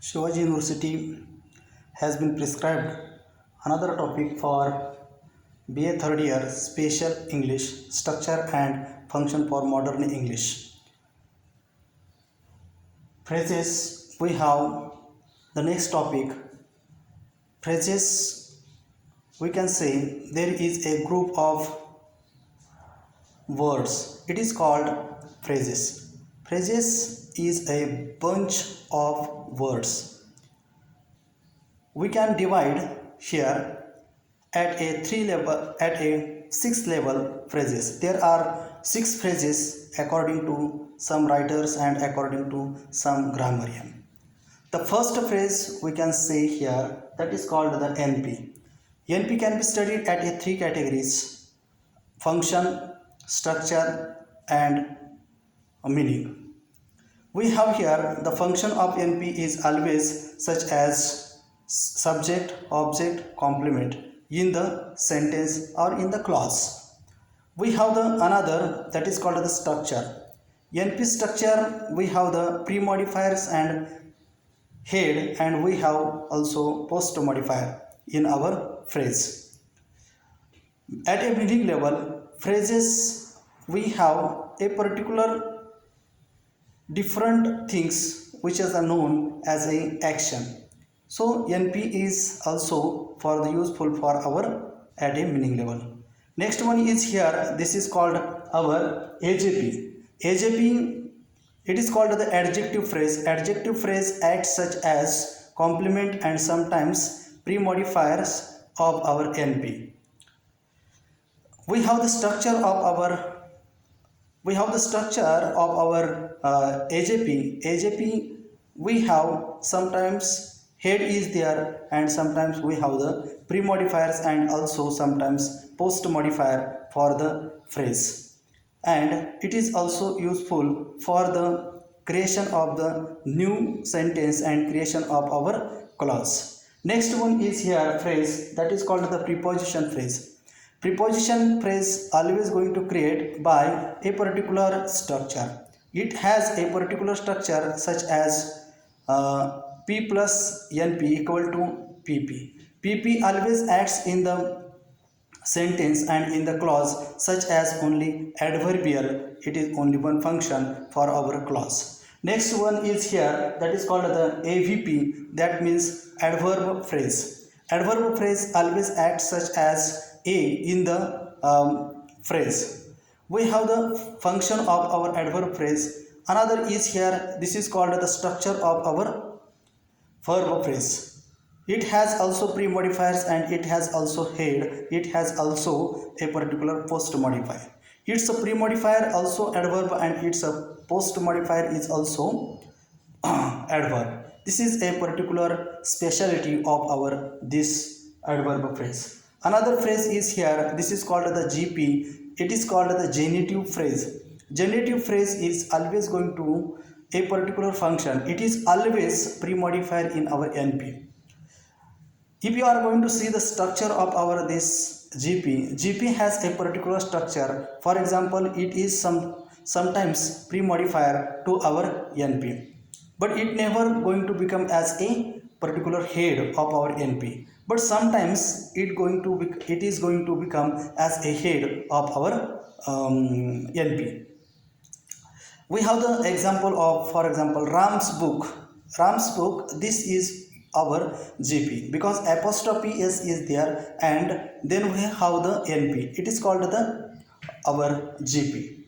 Shivaji University has been prescribed another topic for BA third year Special English Structure and Function for Modern English. Phrases, we have the next topic. Phrases, we can say there is a group of words. It is called phrases. Phrases is a bunch of words. We can divide here at a six level phrases. There are six phrases according to some writers and according to some grammarian. The first phrase we can say here, that is called the NP. NP can be studied at a three categories: function, structure and meaning. We have here the function of NP is always such as subject, object, complement in the sentence or in the clause. We have the another, that is called the structure. NP structure, we have the pre-modifiers and head, and we have also post modifier in our phrase. At a meaning level, phrases, we have a particular different things which is known as a action. So NP is also for the useful for our at a meaning level. Next one is here, this is called our AJP. AJP, it is called the adjective phrase. Adjective phrase acts such as complement and sometimes pre-modifiers of our NP. We have the structure of our AJP. AJP, we have sometimes head is there and sometimes we have the pre-modifiers and also sometimes post modifier for the phrase, and it is also useful for the creation of the new sentence and creation of our clause. Next one is here phrase, that is called the preposition phrase. Preposition phrase always going to create by a particular structure. It has a particular structure such as P plus NP equal to PP. PP always acts in the sentence and in the clause such as only adverbial. It is only one function for our clause. Next one is here, that is called the AVP, that means adverb phrase. Adverb phrase always acts such as a in the phrase. We have the function of our adverb phrase. Another is here, this is called the structure of our verb phrase. It has also pre-modifiers and it has also head. It has also a particular post modifier. It's a pre-modifier also adverb and it's a post modifier is also adverb. This is a particular specialty of our this adverb phrase. Another phrase is here, this is called the GP. It is called the genitive phrase. Genitive phrase is always going to a particular function. It is always pre-modifier in our NP. If you are going to see the structure of our this GP has a particular structure. For example, it is sometimes pre-modifier to our NP, but it never going to become as a particular head of our NP. But sometimes it is going to become as a head of our NP. We have the example of, for example, Ram's book. Ram's book, this is our GP because apostrophe s is there and then we have the NP. It is called the our GP.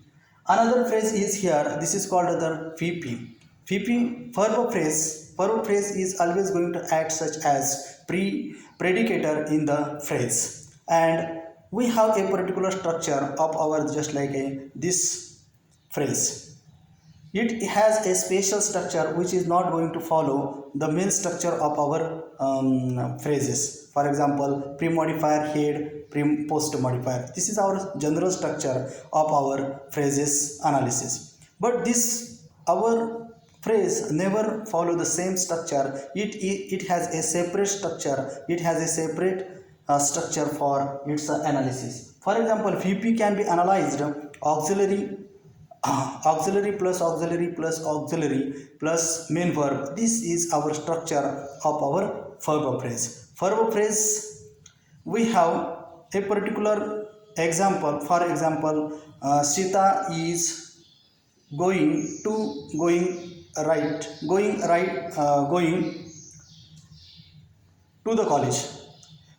Another phrase is here, this is called the VP. VP verb phrase. Verb phrase is always going to act such as predicator in the phrase, and we have a particular structure of our just like this phrase. It has a spatial structure which is not going to follow the main structure of our phrases. For example, pre-modifier, head, post modifier. This is our general structure of our phrases analysis. But this our phrase never follow the same structure. It has a separate structure. It has a separate structure for its analysis. For example, VP can be analyzed auxiliary auxiliary plus auxiliary plus auxiliary plus main verb. This is our structure of our verb phrase. Verb phrase, we have a particular example. For example, Sita is going to the college.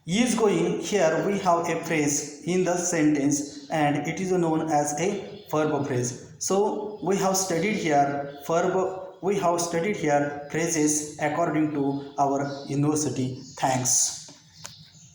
Is going, here we have a phrase in the sentence and it is known as a verb phrase. So we have studied here phrases according to our university. Thanks.